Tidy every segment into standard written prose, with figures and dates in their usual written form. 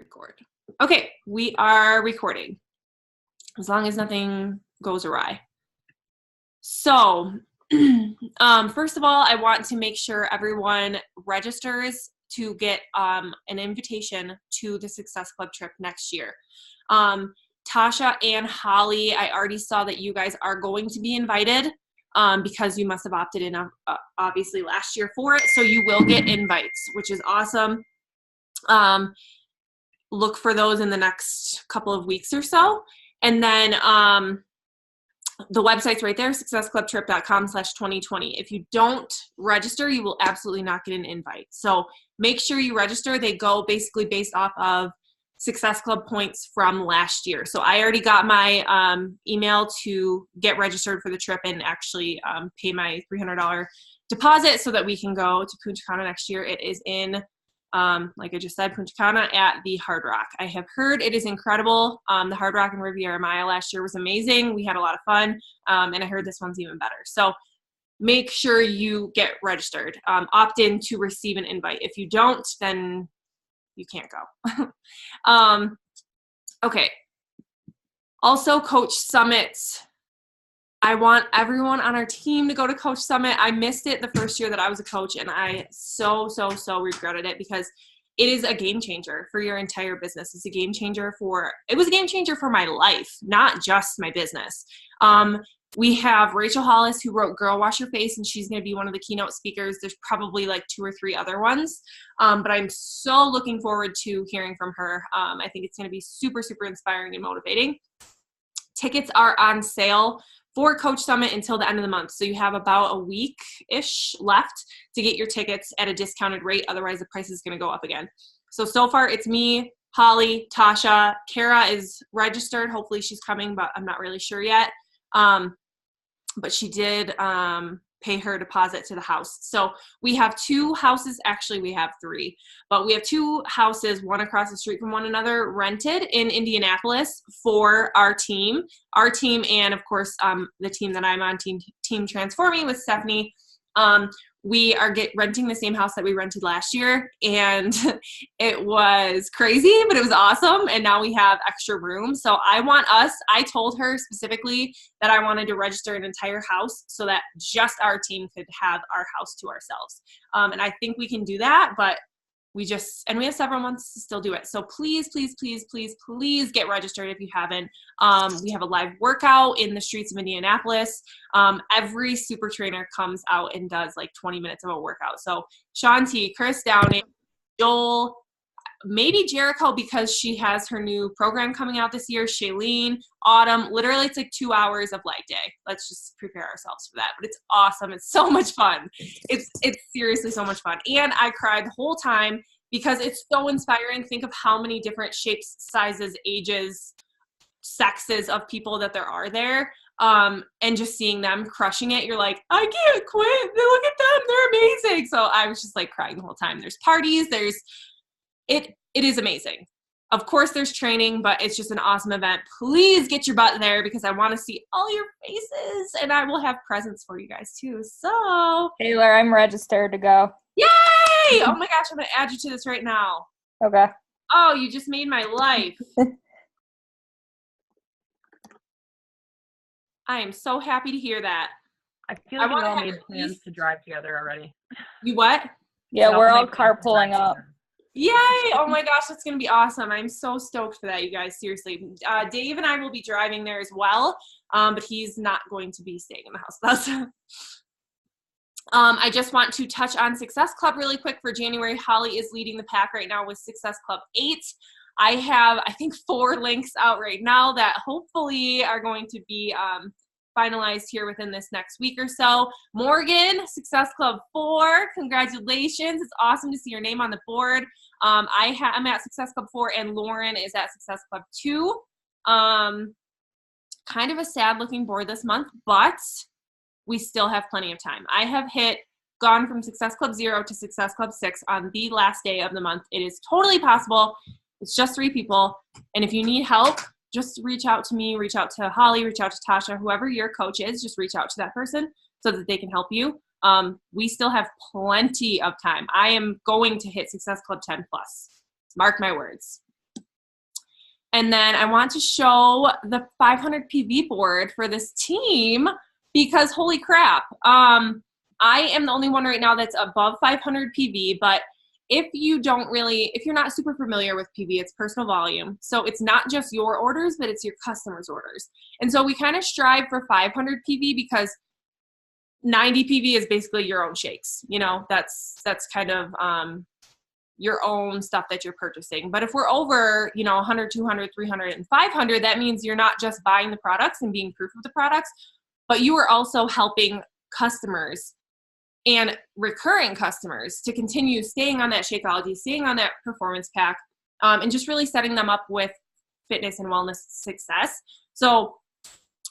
Record. Okay, we are recording. As long as nothing goes awry. So, first of all, I want to make sure everyone registers to get an invitation to the Success Club trip next year. Tasha and Holly, I already saw that you guys are going to be invited because you must have opted in obviously last year for it. So you will get invites, which is awesome. Look for those in the next couple of weeks or so. And then the website's right there, successclubtrip.com/2020. If you don't register, you will absolutely not get an invite. So make sure you register. They go basically based off of Success Club points from last year. So I already got my email to get registered for the trip and actually pay my $300 deposit so that we can go to Punta Cana next year. It is in like I just said, Punta Cana at the Hard Rock. I have heard it is incredible. The Hard Rock in Riviera Maya last year was amazing. We had a lot of fun, and I heard this one's even better. So make sure you get registered. Opt in to receive an invite. If you don't, then you can't go. Okay. Also, Coach Summits. I want everyone on our team to go to Coach Summit. I missed it the first year that I was a coach, and I so regretted it because it is a game changer for your entire business. It was a game changer for my life, not just my business. We have Rachel Hollis, who wrote Girl Wash Your Face, and she's going to be one of the keynote speakers. There's probably like 2 or 3 other ones, but I'm so looking forward to hearing from her. I think it's going to be super inspiring and motivating. Tickets are on sale for Coach Summit until the end of the month. So you have about a week-ish left to get your tickets at a discounted rate. Otherwise, the price is going to go up again. So far, it's me, Holly, Tasha. Kara is registered. Hopefully, she's coming, but I'm not really sure yet. But she did pay her deposit to the house. So we have 2 houses. Actually, we have 3. But we have 2 houses, one across the street from one another, rented in Indianapolis for our team. Our team and, of course, the team that I'm on, Team Transforming with Stephanie. We are renting the same house that we rented last year, and it was crazy, but it was awesome, and now we have extra room. So I told her specifically that I wanted to register an entire house so that just our team could have our house to ourselves. And I think we can do that, but we have several months to still do it. So please get registered if you haven't. We have a live workout in the streets of Indianapolis. Every super trainer comes out and does like 20 minutes of a workout. So Shanti, Chris Downing, Joel, maybe Jericho because she has her new program coming out this year, Shailene, Autumn. Literally, it's like 2 hours of leg day. Let's just prepare ourselves for that. But it's awesome. It's so much fun. It's seriously so much fun. And I cried the whole time because it's so inspiring. Think of how many different shapes, sizes, ages, sexes of people that there are there. And just seeing them crushing it, you're like, I can't quit. Look at them. They're amazing. So I was just like crying the whole time. There's parties. It is amazing. Of course, there's training, but it's just an awesome event. Please get your butt there because I want to see all your faces, and I will have presents for you guys too. So, Taylor, I'm registered to go. Yay! Oh my gosh, I'm going to add you to this right now. Okay. Oh, you just made my life. I am so happy to hear that. I feel like we all made plans to drive together already. You what? Yeah, we're all carpooling up. Yay! Oh my gosh, that's going to be awesome. I'm so stoked for that, you guys. Seriously. Dave and I will be driving there as well, but he's not going to be staying in the house with us. I just want to touch on Success Club really quick for January. Holly is leading the pack right now with Success Club 8. I have, I think, 4 links out right now that hopefully are going to be finalized here within this next week or so. Morgan, Success Club 4, congratulations. It's awesome to see your name on the board. I'm at Success Club 4 and Lauren is at Success Club 2. Kind of a sad looking board this month, but we still have plenty of time. I have gone from Success Club 0 to Success Club 6 on the last day of the month. It is totally possible. It's just 3 people. And if you need help, just reach out to me, reach out to Holly, reach out to Tasha, whoever your coach is, just reach out to that person so that they can help you. We still have plenty of time. I am going to hit Success Club 10 plus. Mark my words. And then I want to show the 500 PV board for this team because holy crap. I am the only one right now that's above 500 PV, but if you're not super familiar with PV, it's personal volume. So it's not just your orders, but it's your customers' orders. And so we kind of strive for 500 PV because 90 PV is basically your own shakes. That's kind of your own stuff that you're purchasing. But if we're over, 100, 200, 300, and 500, that means you're not just buying the products and being proof of the products, but you are also helping customers and recurring customers to continue staying on that Shakeology, staying on that performance pack, and just really setting them up with fitness and wellness success. So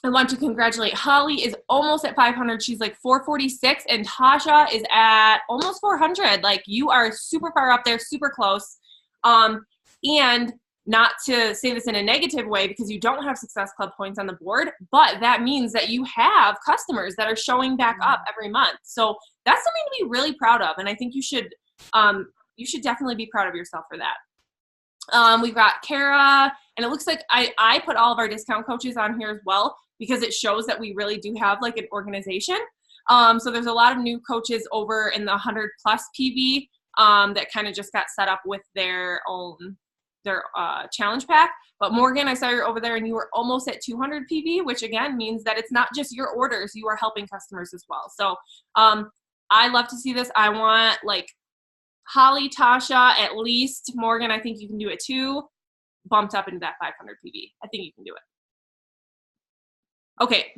I want to congratulate Holly is almost at 500. She's like 446, and Tasha is at almost 400. Like, you are super far up there, super close. And not to say this in a negative way because you don't have Success Club points on the board, but that means that you have customers that are showing back up every month. So that's something to be really proud of. And I think you should definitely be proud of yourself for that. We've got Kara, and it looks like I put all of our discount coaches on here as well because it shows that we really do have like an organization. So there's a lot of new coaches over in the 100 plus PV that kind of just got set up with their challenge pack. But Morgan, I saw you're over there and you were almost at 200 PV, which again means that it's not just your orders, you are helping customers as well. So I love to see this. I want like Holly, Tasha, at least Morgan, I think you can do it too, bumped up into that 500 PV. I think you can do it. Okay,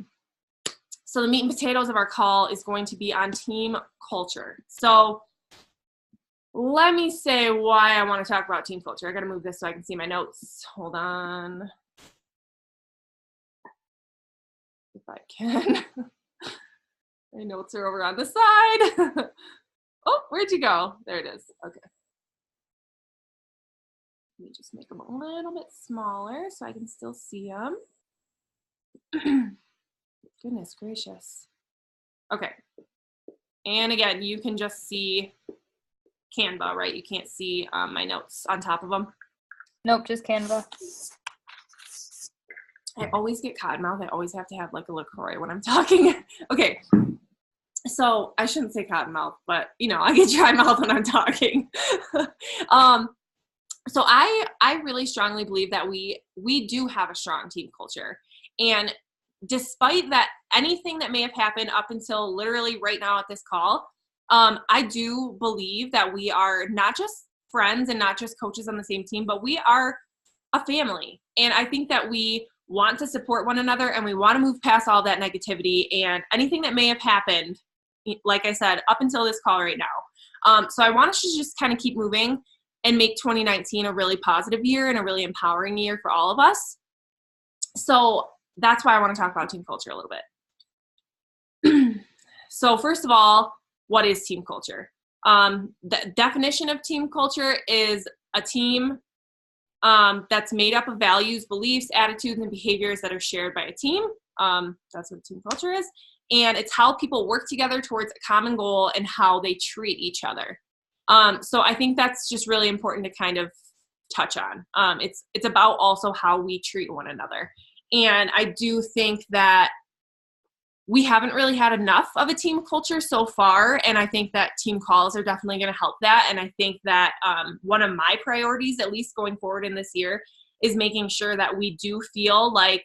so the meat and potatoes of our call is going to be on team culture. So let me say why I want to talk about team culture. I got to move this so I can see my notes. Hold on. If I can. My notes are over on the side. Oh, where'd you go? There it is. Okay. Let me just make them a little bit smaller so I can still see them. Goodness gracious. Okay. And again, you can just see Canva, right? You can't see my notes on top of them. Nope, just Canva. I always get cottonmouth. I always have to have like a LaCroix when I'm talking. Okay. So I shouldn't say cottonmouth, but I get dry mouth when I'm talking. So I really strongly believe that we do have a strong team culture. And despite that, anything that may have happened up until literally right now at this call, I do believe that we are not just friends and not just coaches on the same team, but we are a family. And I think that we want to support one another and we want to move past all that negativity and anything that may have happened, like I said, up until this call right now. So I want us to just kind of keep moving and make 2019 a really positive year and a really empowering year for all of us. So that's why I want to talk about team culture a little bit. So first of all, what is team culture? The definition of team culture is a team that's made up of values, beliefs, attitudes, and behaviors that are shared by a team. That's what team culture is. And it's how people work together towards a common goal and how they treat each other. So I think that's just really important to kind of touch on. It's about also how we treat one another. And I do think that we haven't really had enough of a team culture so far. And I think that team calls are definitely going to help that. And I think that one of my priorities, at least going forward in this year, is making sure that we do feel like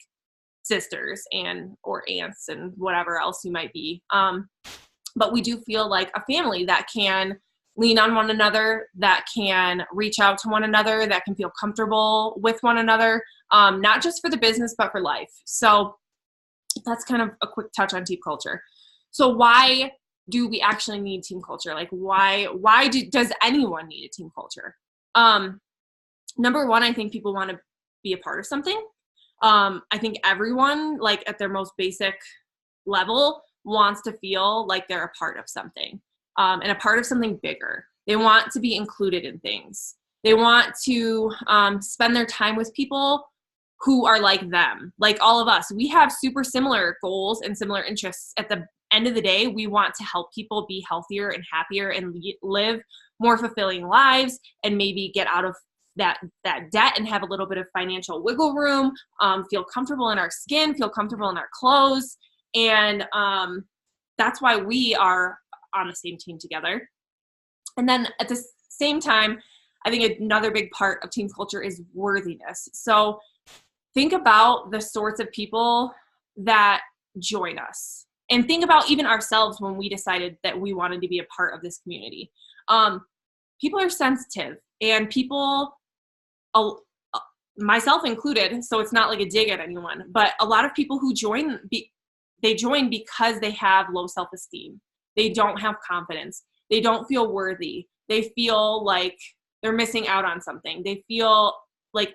sisters or aunts and whatever else you might be. But we do feel like a family that can lean on one another, that can reach out to one another, that can feel comfortable with one another, not just for the business, but for life. So that's kind of a quick touch on team culture. So why do we actually need team culture? Like why does anyone need a team culture? Number one, I think people want to be a part of something. I think everyone, like at their most basic level, wants to feel like they're a part of something. And a part of something bigger. They want to be included in things. They want to spend their time with people who are like them, like all of us. We have super similar goals and similar interests. At the end of the day, we want to help people be healthier and happier and live more fulfilling lives and maybe get out of that debt and have a little bit of financial wiggle room, feel comfortable in our skin, feel comfortable in our clothes. And that's why we are on the same team together. And then at the same time, I think another big part of team culture is worthiness. So think about the sorts of people that join us, and think about even ourselves when we decided that we wanted to be a part of this community. People are sensitive, and people, myself included, so it's not like a dig at anyone, but a lot of people who join, they join because they have low self-esteem. They don't have confidence. They don't feel worthy. They feel like they're missing out on something. They feel like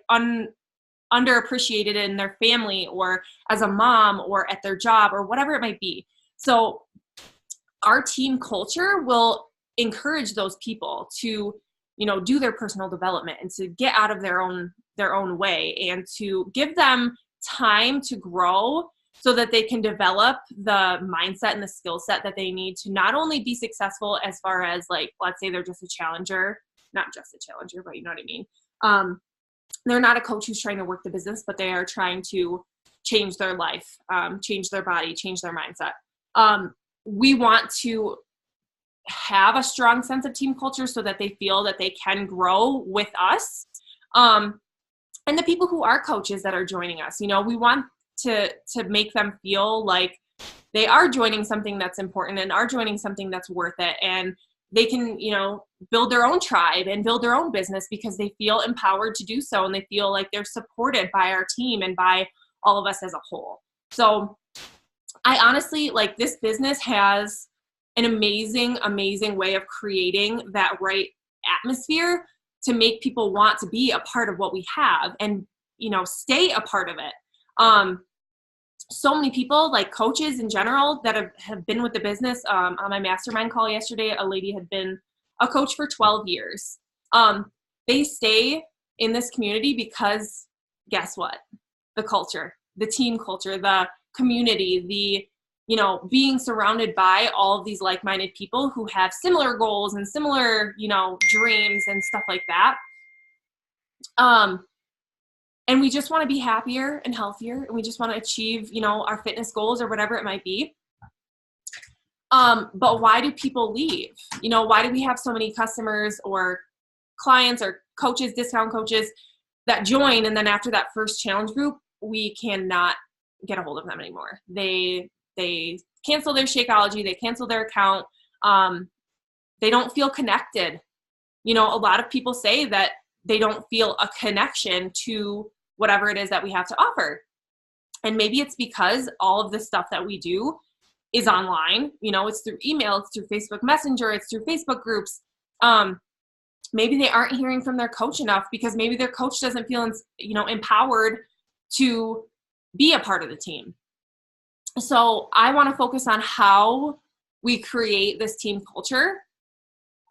underappreciated in their family or as a mom or at their job or whatever it might be. So our team culture will encourage those people to, do their personal development and to get out of their own way, and to give them time to grow so that they can develop the mindset and the skill set that they need to not only be successful as far as, like, let's say they're just a challenger, not just a challenger, but you know what I mean. They're not a coach who's trying to work the business, but they are trying to change their life, change their body, change their mindset. We want to have a strong sense of team culture so that they feel that they can grow with us. And the people who are coaches that are joining us, we want to make them feel like they are joining something that's important and are joining something that's worth it. And they can, build their own tribe and build their own business because they feel empowered to do so. And they feel like they're supported by our team and by all of us as a whole. So I honestly, like, this business has an amazing, amazing way of creating that right atmosphere to make people want to be a part of what we have and, stay a part of it. So many people, like coaches in general, that have been with the business. On my mastermind call yesterday, a lady had been a coach for 12 years. They stay in this community because, guess what? The culture, the team culture, the community, the, being surrounded by all of these like-minded people who have similar goals and similar, dreams and stuff like that. And we just want to be happier and healthier, and we just want to achieve, our fitness goals or whatever it might be. But why do people leave? Why do we have so many customers or clients or coaches, discount coaches that join, and then after that first challenge group, we cannot get a hold of them anymore? They cancel their Shakeology, they cancel their account. They don't feel connected. A lot of people say that they don't feel a connection to whatever it is that we have to offer. And maybe it's because all of the stuff that we do is online. It's through email, it's through Facebook Messenger, it's through Facebook groups. Maybe they aren't hearing from their coach enough because maybe their coach doesn't feel, empowered to be a part of the team. So I want to focus on how we create this team culture,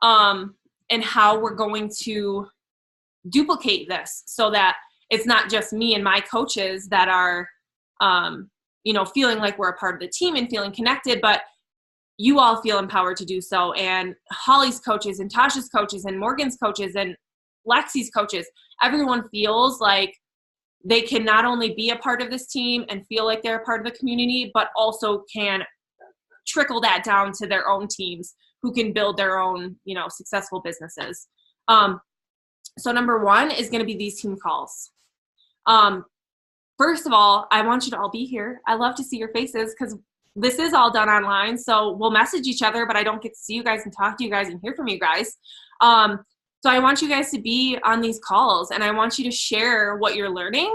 and how we're going to duplicate this so that it's not just me and my coaches that are, feeling like we're a part of the team and feeling connected, but you all feel empowered to do so. And Holly's coaches and Tasha's coaches and Morgan's coaches and Lexi's coaches, everyone feels like they can not only be a part of this team and feel like they're a part of the community, but also can trickle that down to their own teams who can build their own, successful businesses. So number one is going to be these team calls. First of all, I want you to all be here. I love to see your faces because this is all done online. So we'll message each other, but I don't get to see you guys and talk to you guys and hear from you guys. So I want you guys to be on these calls, and I want you to share what you're learning.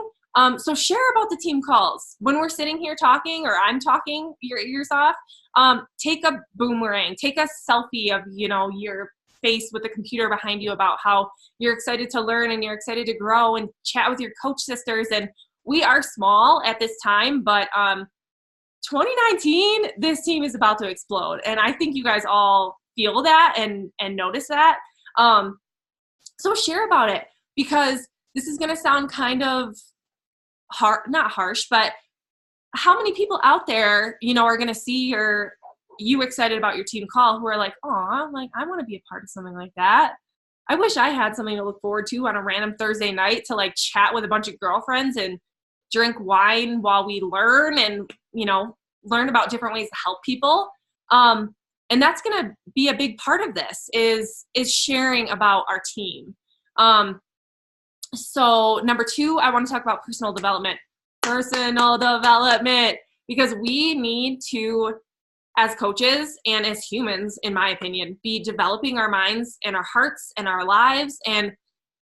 So share about the team calls. When we're sitting here talking, or I'm talking your ears off, take a boomerang, take a selfie of, your face with the computer behind you about how you're excited to learn and you're excited to grow, and chat with your coach sisters. And we are small at this time, but 2019, this team is about to explode. And I think you guys all feel that and notice that. So share about it, because this is going to sound kind of not harsh, but how many people out there, are going to see you excited about your team call who are like, oh, like, I want to be a part of something like that. I wish I had something to look forward to on a random Thursday night to like chat with a bunch of girlfriends and drink wine while we learn and, learn about different ways to help people. And that's going to be a big part of this is sharing about our team. So number 2, I want to talk about personal development, because we need to, as coaches and as humans, in my opinion, be developing our minds and our hearts and our lives. And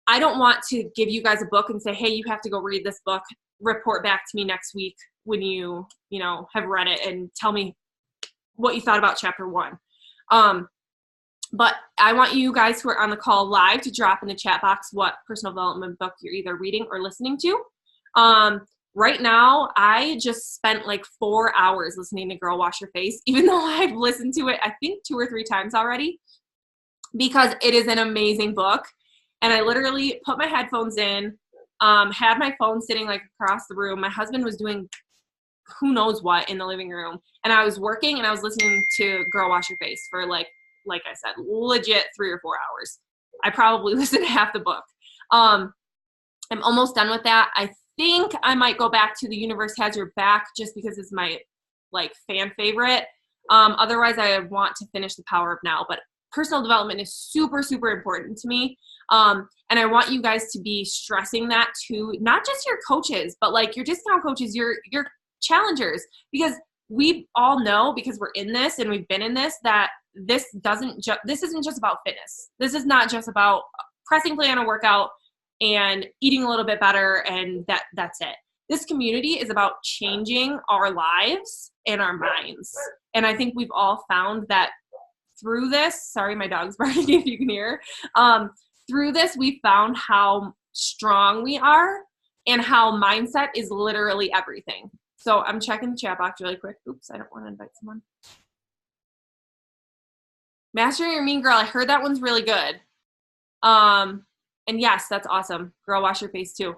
I don't want to give you guys a book and say, hey, you have to go read this book, report back to me next week when you have read it and tell me what you thought about chapter 1. But I want you guys who are on the call live to drop in the chat box what personal development book you're either reading or listening to. Right now, I just spent like 4 hours listening to Girl Wash Your Face, even though I've listened to it, I think 2 or 3 times already, because it is an amazing book. And I literally put my headphones in, had my phone sitting like across the room. My husband was doing who knows what in the living room. And I was working and I was listening to Girl Wash Your Face for like I said, legit 3 or 4 hours. I probably listened to half the book. I'm almost done with that. I think I might go back to The Universe Has Your Back just because it's my like fan favorite. Otherwise, I want to finish The Power of Now. But personal development is super, super important to me. And I want you guys to be stressing that to not just your coaches, but like your discount coaches, your challengers, because we all know, because we're in this and we've been in this, that this isn't just about fitness. This is not just about pressing play on a workout and eating a little bit better and that's it. This community is about changing our lives and our minds. And I think we've all found that through this, sorry, my dog's barking if you can hear, through this, we found how strong we are and how mindset is literally everything. So I'm checking the chat box really quick. Oops, I don't want to invite someone. Mastering Your Mean Girl, I heard that one's really good. And yes, that's awesome. Girl Wash Your Face too.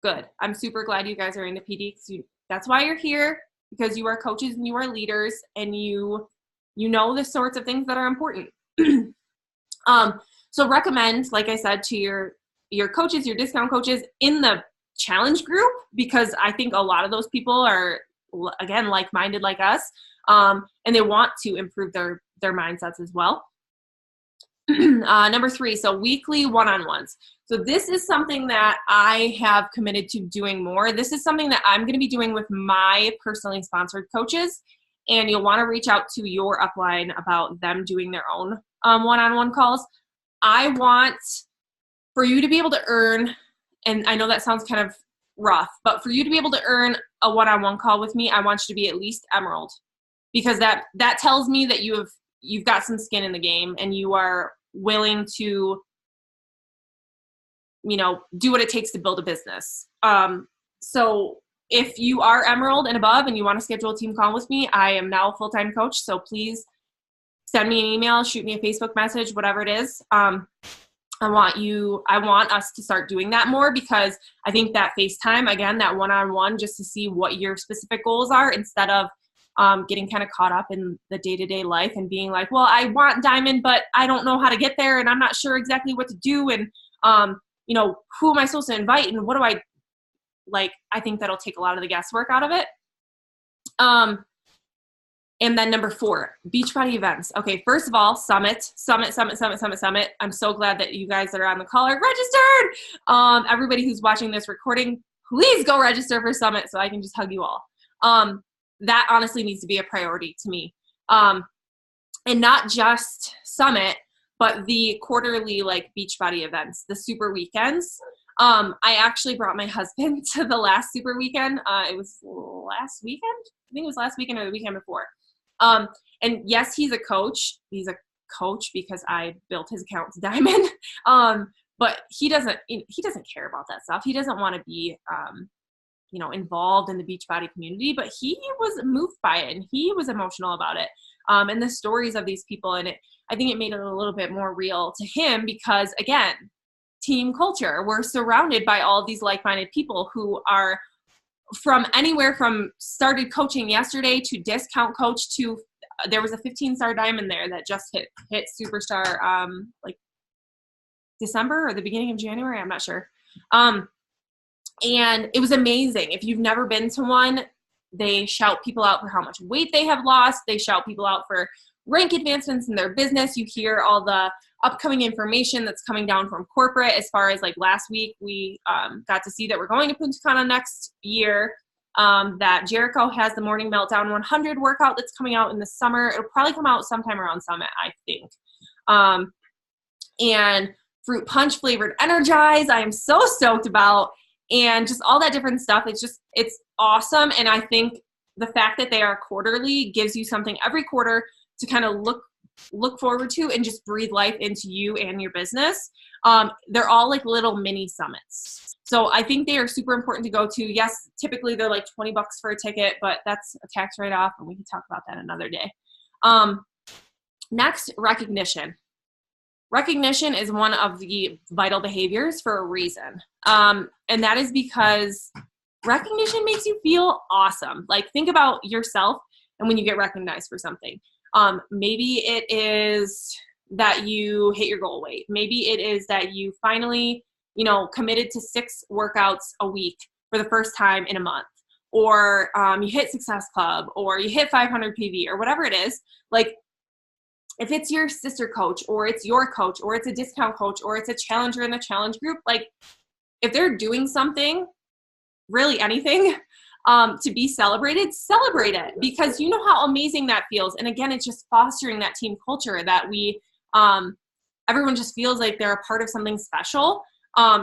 Good. I'm super glad you guys are into PD because that's why you're here, because you are coaches and you are leaders and you know the sorts of things that are important. So recommend, like I said, to your coaches, your discount coaches in the challenge group, because I think a lot of those people are, again, like-minded like us, and they want to improve their mindsets as well. Number 3, so weekly one-on-ones. So this is something that I have committed to doing more. This is something that I'm going to be doing with my personally sponsored coaches, and you'll want to reach out to your upline about them doing their own one-on-one calls. I want for you to be able to earn, and I know that sounds kind of rough, but for you to be able to earn a one-on-one call with me, I want you to be at least Emerald, because that tells me that you've got some skin in the game and you are willing to, do what it takes to build a business. So if you are Emerald and above and you want to schedule a team call with me, I am now a full-time coach. So please send me an email, shoot me a Facebook message, whatever it is. I want us to start doing that more, because I think that FaceTime, again, that one-on-one, just to see what your specific goals are, instead of getting kind of caught up in the day-to-day life and being like, well, I want Diamond, but I don't know how to get there and I'm not sure exactly what to do. And, who am I supposed to invite and what do I like? I think that'll take a lot of the guesswork out of it. And then number 4, Beachbody events. Okay, first of all, Summit. I'm so glad that you guys that are on the call are registered. Everybody who's watching this recording, please go register for Summit so I can just hug you all. That honestly needs to be a priority to me. And not just Summit, but the quarterly Beachbody events, the super weekends. I actually brought my husband to the last super weekend. It was last weekend. I think it was last weekend or the weekend before. And yes, he's a coach. He's a coach because I built his account to Diamond. But he doesn't care about that stuff. He doesn't want to be, involved in the Beachbody community, but he was moved by it and he was emotional about it. And the stories of these people, and I think it made it a little bit more real to him because, again, team culture. We're surrounded by all of these like-minded people who are from anywhere from started coaching yesterday to discount coach to there was a 15-star Diamond there that just hit superstar December or the beginning of January. I'm not sure. And it was amazing. If you've never been to one, they shout people out for how much weight they have lost. They shout people out for rank advancements in their business. You hear all the upcoming information that's coming down from corporate. As far as like last week, we got to see that we're going to Punta Cana next year, that Jericho has the Morning Meltdown 100 workout that's coming out in the summer. It'll probably come out sometime around Summit, I think. And fruit punch flavored Energize, I am so stoked about. And just all that different stuff. It's awesome. And I think the fact that they are quarterly gives you something every quarter to kind of look forward to and just breathe life into you and your business. They're all like little mini summits. So I think they are super important to go to. Yes, typically they're like $20 for a ticket, but that's a tax write-off, and we can talk about that another day. Next, recognition. Recognition is one of the vital behaviors for a reason. And that is because recognition makes you feel awesome. Like, think about yourself and when you get recognized for something. Maybe it is that you hit your goal weight. Maybe it is that you finally, committed to 6 workouts a week for the first time in a month. Or you hit Success Club, or you hit 500 PV, or whatever it is. Like, if it's your sister coach, or it's your coach, or it's a discount coach, or it's a challenger in the challenge group, like, if they're doing something, really anything, to be celebrated, celebrate it, because you know how amazing that feels. And again, it's just fostering that team culture that everyone just feels like they're a part of something special.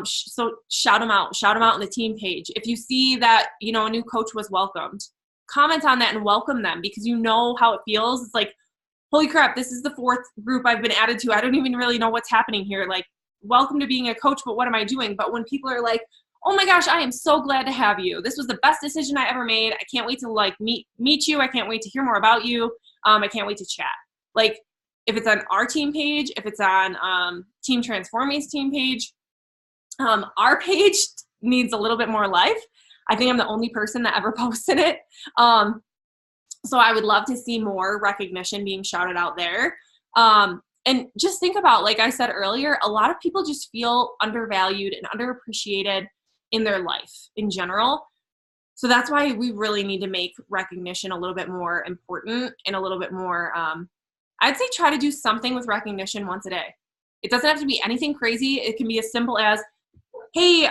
So shout them out on the team page. If you see that, a new coach was welcomed, comment on that and welcome them, because you know how it feels. It's like, holy crap, this is the 4th group I've been added to. I don't even really know what's happening here. Like, welcome to being a coach, but what am I doing? But when people are like, oh my gosh, I am so glad to have you. This was the best decision I ever made. I can't wait to meet you. I can't wait to hear more about you. I can't wait to chat. Like, if it's on our team page, if it's on Team Transforming's team page, our page needs a little bit more life. I think I'm the only person that ever posted it. So I would love to see more recognition being shouted out there. And just think about, like I said earlier, a lot of people just feel undervalued and underappreciated in their life in general. So that's why we really need to make recognition a little bit more important and a little bit more, I'd say try to do something with recognition once a day. It doesn't have to be anything crazy. It can be as simple as, hey,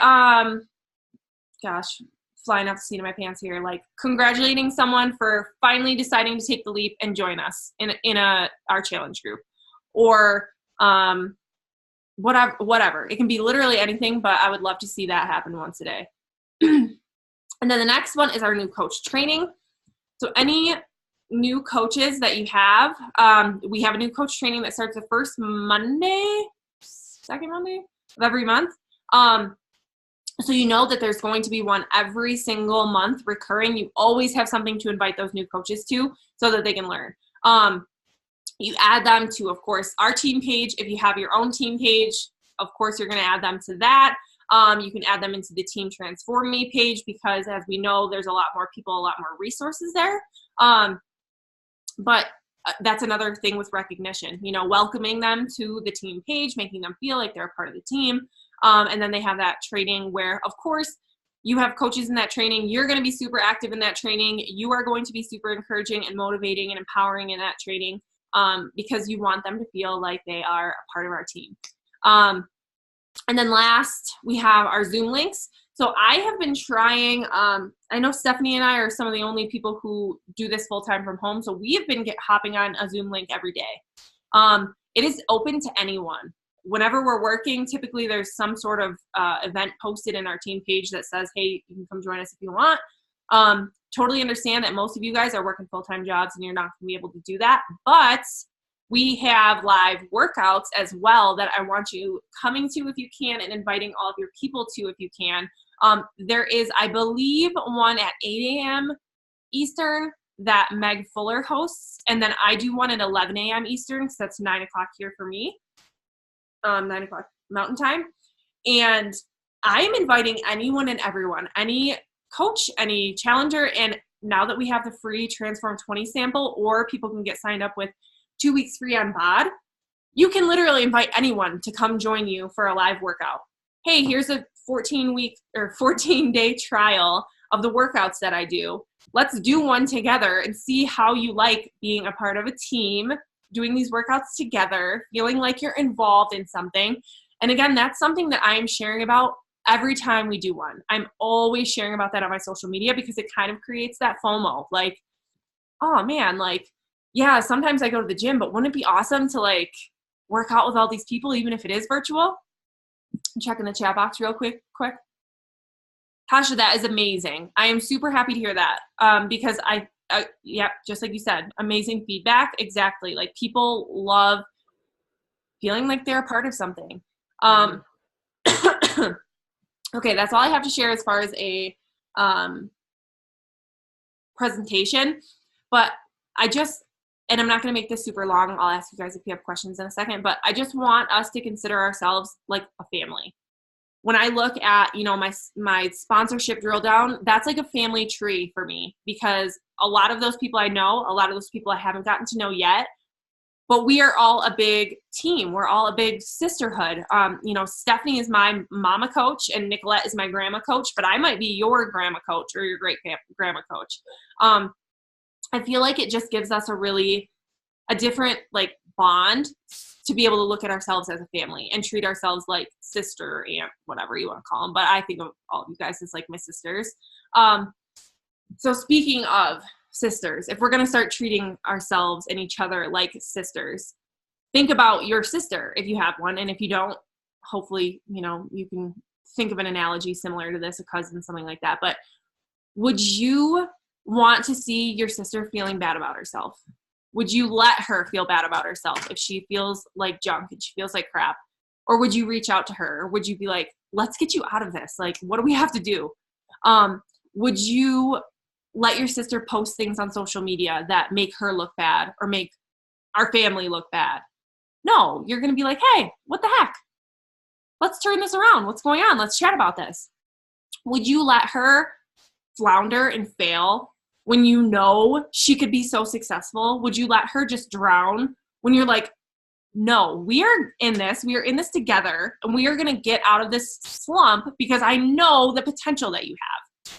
flying off the seat of my pants here, like congratulating someone for finally deciding to take the leap and join us in our challenge group, or whatever. It can be literally anything, but I would love to see that happen once a day. And then the next one is our new coach training. So any new coaches that you have, we have a new coach training that starts the second Monday of every month. So you know that there's going to be one every single month recurring. You always have something to invite those new coaches to so that they can learn. You add them to, of course, our team page. If you have your own team page, of course, you're going to add them to that. You can add them into the Team Transform Me page, because as we know, there's a lot more people, a lot more resources there. But that's another thing with recognition, welcoming them to the team page, making them feel like they're a part of the team. And then they have that training where, of course, you have coaches in that training. You're going to be super active in that training. You are going to be super encouraging and motivating and empowering in that training, because you want them to feel like they are a part of our team. And then last, we have our Zoom links. So I have been trying, I know Stephanie and I are some of the only people who do this full-time from home. So we have been hopping on a Zoom link every day. It is open to anyone. Whenever we're working, typically there's some sort of event posted in our team page that says, hey, you can come join us if you want. Totally understand that most of you guys are working full-time jobs and you're not going to be able to do that. But we have live workouts as well that I want you coming to if you can, and inviting all of your people to if you can. There is, I believe, one at 8 a.m. Eastern that Meg Fuller hosts. And then I do one at 11 a.m. Eastern, because that's 9 o'clock here for me. 9 o'clock Mountain Time. And I am inviting anyone and everyone, any coach, any challenger. And now that we have the free Transform 20 sample, or people can get signed up with 2 weeks free on BOD, you can literally invite anyone to come join you for a live workout. Hey, here's a 14-week or 14-day trial of the workouts that I do. Let's do one together and see how you like being a part of a team, doing these workouts together, feeling like you're involved in something. And again, that's something that I'm sharing about every time we do one. I'm always sharing about that on my social media because it kind of creates that FOMO. Like, oh man, like, yeah, sometimes I go to the gym, but wouldn't it be awesome to like work out with all these people, even if it is virtual? I'm checking the chat box real quick. Tasha, that is amazing. I am super happy to hear that because yeah, just like you said, amazing feedback. Exactly. Like people love feeling like they're a part of something. Okay, that's all I have to share as far as a presentation. But and I'm not going to make this super long. I'll ask you guys if you have questions in a second. But I just want us to consider ourselves like a family. When I look at, my sponsorship drill down, that's like a family tree for me because a lot of those people I know, a lot of those people I haven't gotten to know yet, but we are all a big team. We're all a big sisterhood. Stephanie is my mama coach and Nicolette is my grandma coach, but I might be your grandma coach or your great grandma coach. I feel like it just gives us a different like bond to be able to look at ourselves as a family and treat ourselves like sister, aunt, whatever you want to call them. But I think of all of you guys as like my sisters. So speaking of sisters, if we're going to start treating ourselves and each other like sisters, think about your sister if you have one. And if you don't, hopefully, you can think of an analogy similar to this, a cousin, something like that. But would you want to see your sister feeling bad about herself? Would you let her feel bad about herself if she feels like junk and she feels like crap? Or would you reach out to her? Or would you be like, let's get you out of this? Like, what do we have to do? Would you let your sister post things on social media that make her look bad or make our family look bad? No, you're going to be like, hey, what the heck? Let's turn this around. What's going on? Let's chat about this. Would you let her flounder and fail when you know she could be so successful? Would you let her just drown when you're like, no, we are in this together and we are going to get out of this slump because I know the potential that you have?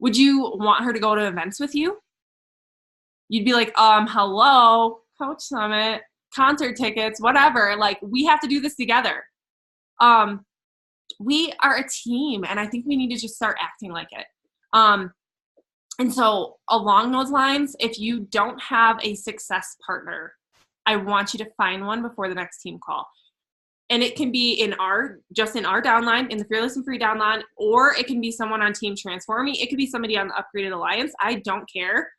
Would you want her to go to events with you? You'd be like, hello, Coach Summit, concert tickets, whatever. Like, we have to do this together. We are a team, and I think we need to just start acting like it. And so along those lines, if you don't have a success partner, I want you to find one before the next team call. And it can be in our downline, in the Fearless and Free downline, or it can be someone on Team Transform Me. It could be somebody on the Upgraded Alliance. I don't care.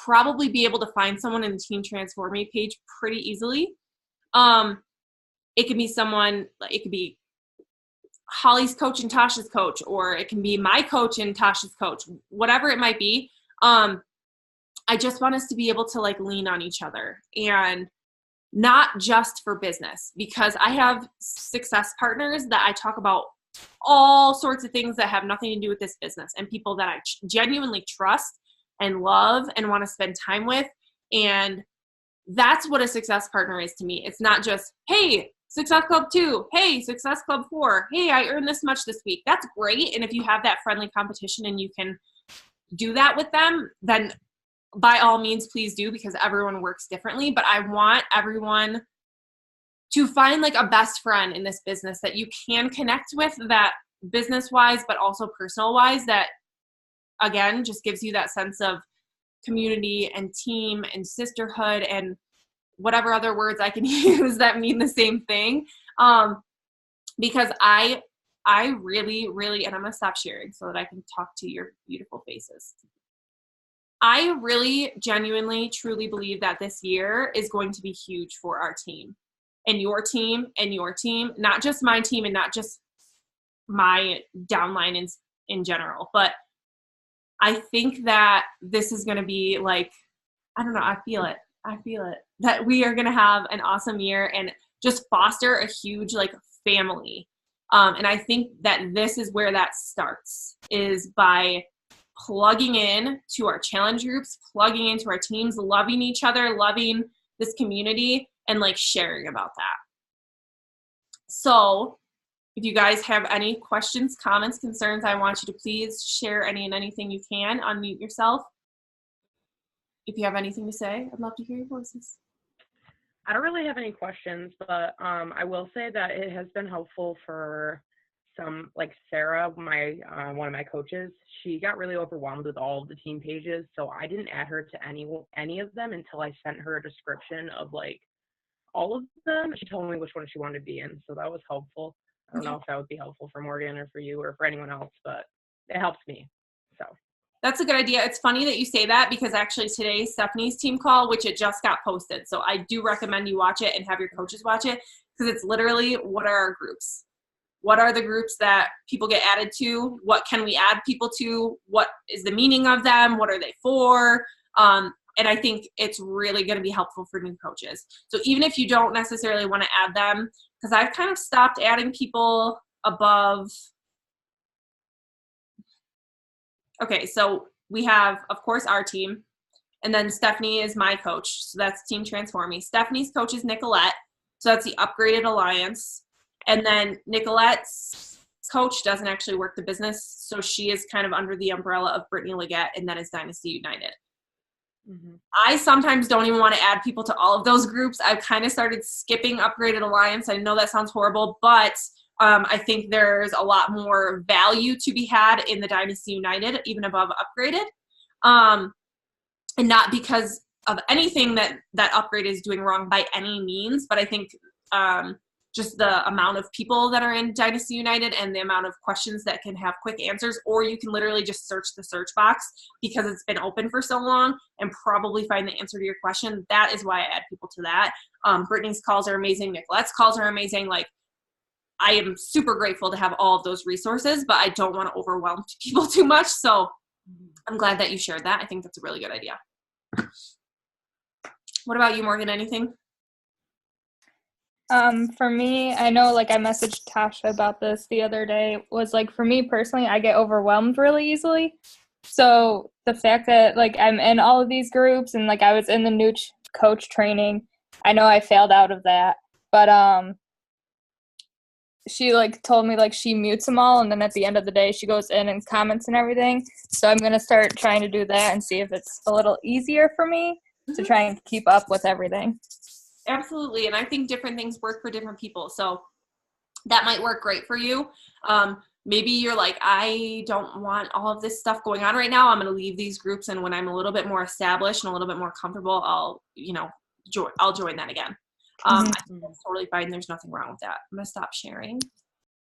Probably be able to find someone in the Team Transform Me page pretty easily. It could be someone, it could be Holly's coach and Tasha's coach, or it can be my coach and Tasha's coach, whatever it might be. I just want us to be able to like lean on each other, and not just for business, because I have success partners that I talk about all sorts of things that have nothing to do with this business, and people that I genuinely trust and love and want to spend time with. And that's what a success partner is to me. It's not just, hey, Success Club 2, hey, Success Club 4, hey, I earned this much this week. That's great. And if you have that friendly competition and you can do that with them, then by all means, please do, because everyone works differently. But I want everyone to find like a best friend in this business that you can connect with, that business-wise, but also personal-wise, that, again, just gives you that sense of community and team and sisterhood and whatever other words I can use that mean the same thing. Because I really, really, and I'm going to stop sharing so that I can talk to your beautiful faces. I really genuinely, truly believe that this year is going to be huge for our team and your team, not just my team and not just my downline in general. But I think that this is going to be like, I don't know, I feel it, that we are going to have an awesome year and just foster a huge like family. And I think that this is where that starts, is by plugging in to our challenge groups, plugging into our teams, loving each other, loving this community and like sharing about that. So if you guys have any questions, comments, concerns, I want you to please share any and anything you can. Unmute yourself. If you have anything to say, I'd love to hear your voices. I don't really have any questions, but I will say that it has been helpful for some, like Sarah, my one of my coaches. She got really overwhelmed with all of the team pages, so I didn't add her to any of them until I sent her a description of like all of them. She told me which one she wanted to be in, so that was helpful. I don't know if that would be helpful for Morgan or for you or for anyone else, but it helps me. So that's a good idea. It's funny that you say that because actually today's Stephanie's team call, which it just got posted. So I do recommend you watch it and have your coaches watch it because it's literally what are our groups? What are the groups that people get added to? What can we add people to? What is the meaning of them? What are they for? And I think it's really going to be helpful for new coaches. So even if you don't necessarily want to add them, because I've kind of stopped adding people above. Okay, so we have, of course, our team. And then Stephanie is my coach. So that's Team Transform Me. Stephanie's coach is Nicolette. So that's the Upgraded Alliance. And then Nicolette's coach doesn't actually work the business. So she is kind of under the umbrella of Brittany Leggett, and that is Dynasty United. Mm-hmm. I sometimes don't even want to add people to all of those groups. I've kind of started skipping Upgraded Alliance. I know that sounds horrible, but I think there's a lot more value to be had in the Dynasty United, even above Upgraded. And not because of anything that Upgrade is doing wrong by any means, but I think just the amount of people that are in Dynasty United and the amount of questions that can have quick answers, or you can literally just search the search box because it's been open for so long and probably find the answer to your question. That is why I add people to that. Brittany's calls are amazing. Nicolette's calls are amazing. Like, I am super grateful to have all of those resources, but I don't want to overwhelm people too much. So I'm glad that you shared that. I think that's a really good idea. What about you, Morgan? Anything? For me, I know like I messaged Tasha about this the other day, was like for me personally, I get overwhelmed really easily. So the fact that like I'm in all of these groups and like I was in the new coach training, I know I failed out of that, but she like told me like she mutes them all and then at the end of the day she goes in and comments and everything. So I'm going to start trying to do that and see if it's a little easier for me to try and keep up with everything. Absolutely. And I think different things work for different people. So that might work great for you. Maybe you're like, I don't want all of this stuff going on right now. I'm going to leave these groups. And when I'm a little bit more established and a little bit more comfortable, I'll join that again. I think that's totally fine. There's nothing wrong with that. I'm going to stop sharing.